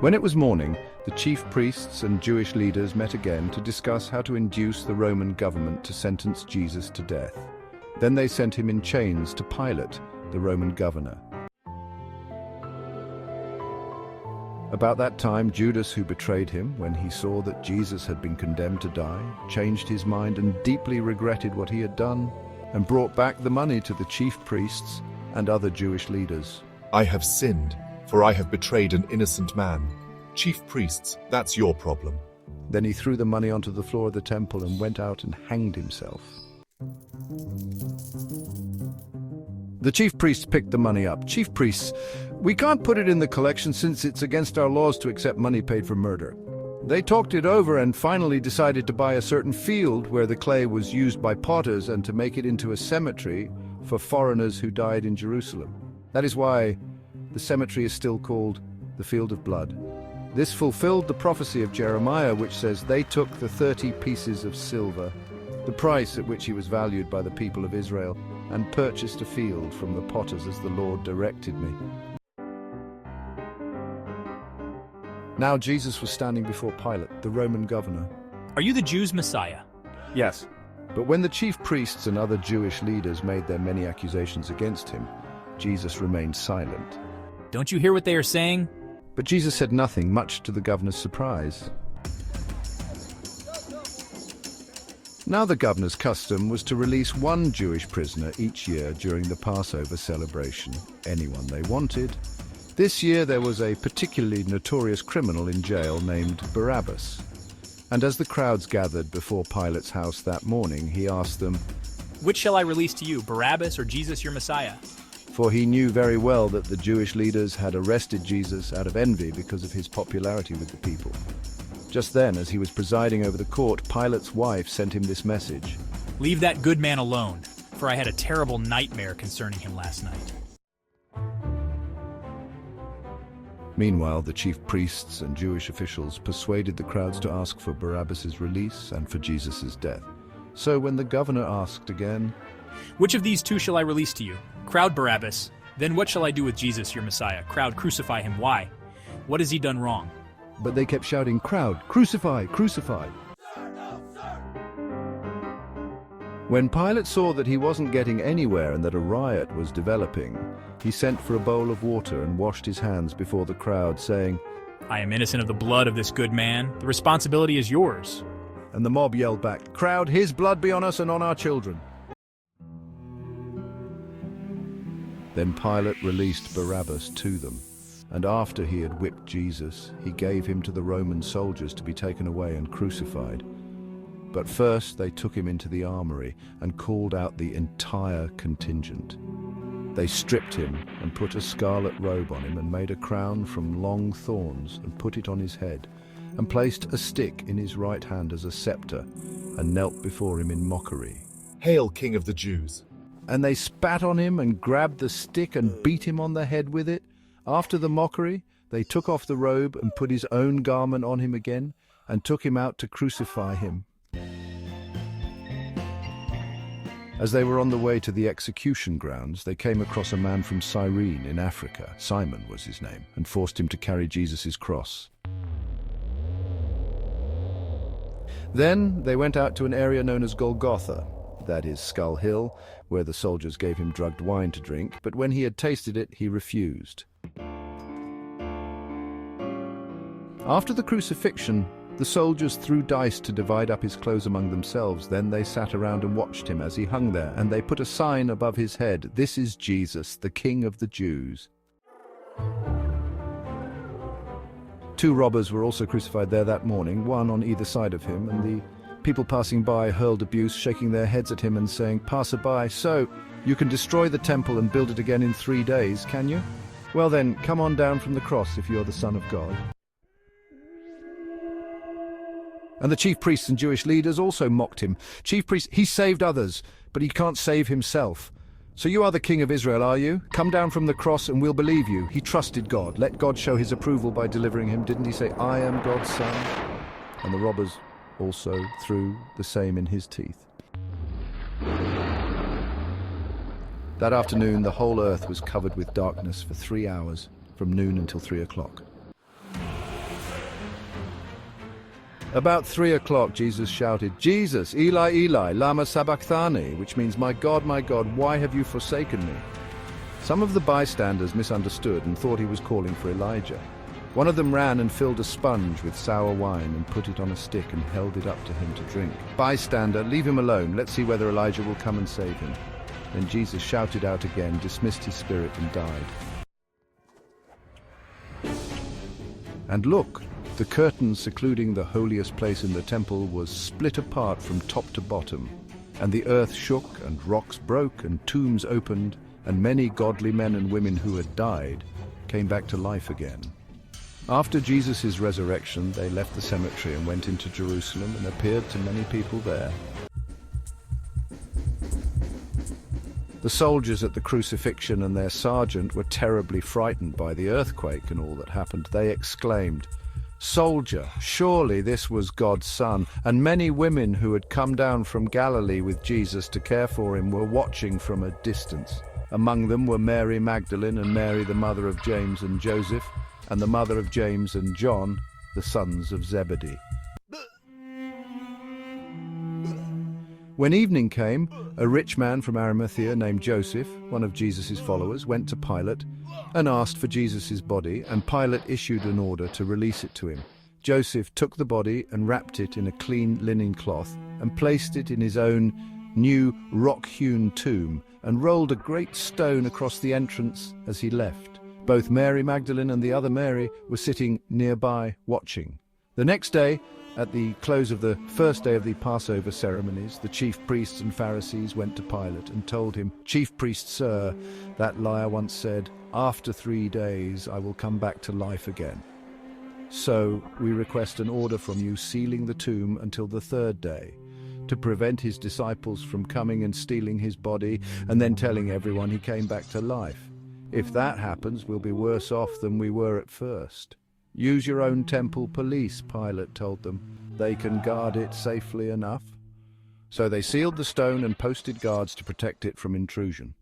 When it was morning, the chief priests and Jewish leaders met again to discuss how to induce the Roman government to sentence Jesus to death. Then they sent him in chains to Pilate, the Roman governor. About that time, Judas, who betrayed him, when he saw that Jesus had been condemned to die, changed his mind and deeply regretted what he had done, and brought back the money to the chief priests and other Jewish leaders. I have sinned, for I have betrayed an innocent man. Chief priests, that's your problem. Then he threw the money onto the floor of the temple and went out and hanged himself. The chief priests picked the money up. Chief priests, we can't put it in the collection since it's against our laws to accept money paid for murder. They talked it over and finally decided to buy a certain field where the clay was used by potters and to make it into a cemetery for foreigners who died in Jerusalem. That is why the cemetery is still called the Field of Blood. This fulfilled the prophecy of Jeremiah, which says they took the 30 pieces of silver, the price at which he was valued by the people of Israel, and purchased a field from the potters as the Lord directed me. Now Jesus was standing before Pilate, the Roman governor. Are you the Jews' Messiah? Yes. But when the chief priests and other Jewish leaders made their many accusations against him, Jesus remained silent. Don't you hear what they are saying? But Jesus said nothing, much to the governor's surprise. Now the governor's custom was to release one Jewish prisoner each year during the Passover celebration, anyone they wanted. This year there was a particularly notorious criminal in jail named Barabbas. And as the crowds gathered before Pilate's house that morning, he asked them, "Which shall I release to you, Barabbas or Jesus your Messiah?" For he knew very well that the Jewish leaders had arrested Jesus out of envy because of his popularity with the people. Just then, as he was presiding over the court, Pilate's wife sent him this message. "Leave that good man alone, for I had a terrible nightmare concerning him last night." Meanwhile, the chief priests and Jewish officials persuaded the crowds to ask for Barabbas's release and for Jesus' death. So when the governor asked again, "Which of these two shall I release to you? Crowd, Barabbas. Then what shall I do with Jesus your Messiah? Crowd, crucify him. Why? What has he done wrong?" But they kept shouting, "Crowd, crucify, crucify." When Pilate saw that he wasn't getting anywhere and that a riot was developing, he sent for a bowl of water and washed his hands before the crowd, saying, "I am innocent of the blood of this good man. The responsibility is yours." And the mob yelled back, "Crowd, his blood be on us and on our children." Then Pilate released Barabbas to them, and after he had whipped Jesus, he gave him to the Roman soldiers to be taken away and crucified. But first they took him into the armory and called out the entire contingent. They stripped him and put a scarlet robe on him and made a crown from long thorns and put it on his head, and placed a stick in his right hand as a scepter, and knelt before him in mockery. Hail, King of the Jews! And they spat on him and grabbed the stick and beat him on the head with it. After the mockery, they took off the robe and put his own garment on him again, and took him out to crucify him. As they were on the way to the execution grounds, they came across a man from Cyrene in Africa, Simon was his name, and forced him to carry Jesus' cross. Then they went out to an area known as Golgotha, that is Skull Hill, where the soldiers gave him drugged wine to drink, but when he had tasted it, he refused. After the crucifixion, the soldiers threw dice to divide up his clothes among themselves. Then they sat around and watched him as he hung there, and they put a sign above his head, "This is Jesus, the King of the Jews." 2 robbers were also crucified there that morning, one on either side of him, and the people passing by hurled abuse, shaking their heads at him and saying, "Passerby, so you can destroy the temple and build it again in 3 days, can you? Well then, come on down from the cross if you're the Son of God." And the chief priests and Jewish leaders also mocked him. "Chief priest, he saved others, but he can't save himself. So you are the King of Israel, are you? Come down from the cross and we'll believe you. He trusted God. Let God show his approval by delivering him. Didn't he say, 'I am God's son'?" And the robbers also threw the same in his teeth. That afternoon, the whole earth was covered with darkness for 3 hours, from noon until 3 o'clock. About 3 o'clock, Jesus shouted, "Jesus, Eli, Eli, lama sabachthani," which means, my God, why have you forsaken me?" Some of the bystanders misunderstood and thought he was calling for Elijah. One of them ran and filled a sponge with sour wine and put it on a stick and held it up to him to drink. "Bystander, leave him alone. Let's see whether Elijah will come and save him." Then Jesus shouted out again, dismissed his spirit, and died. And look, the curtain secluding the holiest place in the temple was split apart from top to bottom, and the earth shook, and rocks broke, and tombs opened, and many godly men and women who had died came back to life again. After Jesus' resurrection, they left the cemetery and went into Jerusalem and appeared to many people there. The soldiers at the crucifixion and their sergeant were terribly frightened by the earthquake and all that happened. They exclaimed, "Soldier, surely this was God's son." And many women who had come down from Galilee with Jesus to care for him were watching from a distance. Among them were Mary Magdalene and Mary, the mother of James and Joseph, and the mother of James and John, the sons of Zebedee. When evening came, a rich man from Arimathea named Joseph, one of Jesus' followers, went to Pilate and asked for Jesus' body, and Pilate issued an order to release it to him. Joseph took the body and wrapped it in a clean linen cloth and placed it in his own new rock-hewn tomb and rolled a great stone across the entrance as he left. Both Mary Magdalene and the other Mary were sitting nearby watching. The next day, at the close of the first day of the Passover ceremonies, the chief priests and Pharisees went to Pilate and told him, "Chief priest, sir, that liar once said, 'After 3 days I will come back to life again.' So we request an order from you sealing the tomb until the 3rd day, to prevent his disciples from coming and stealing his body and then telling everyone he came back to life. If that happens, we'll be worse off than we were at first." "Use your own temple police," Pilate told them. "They can guard it safely enough." So they sealed the stone and posted guards to protect it from intrusion.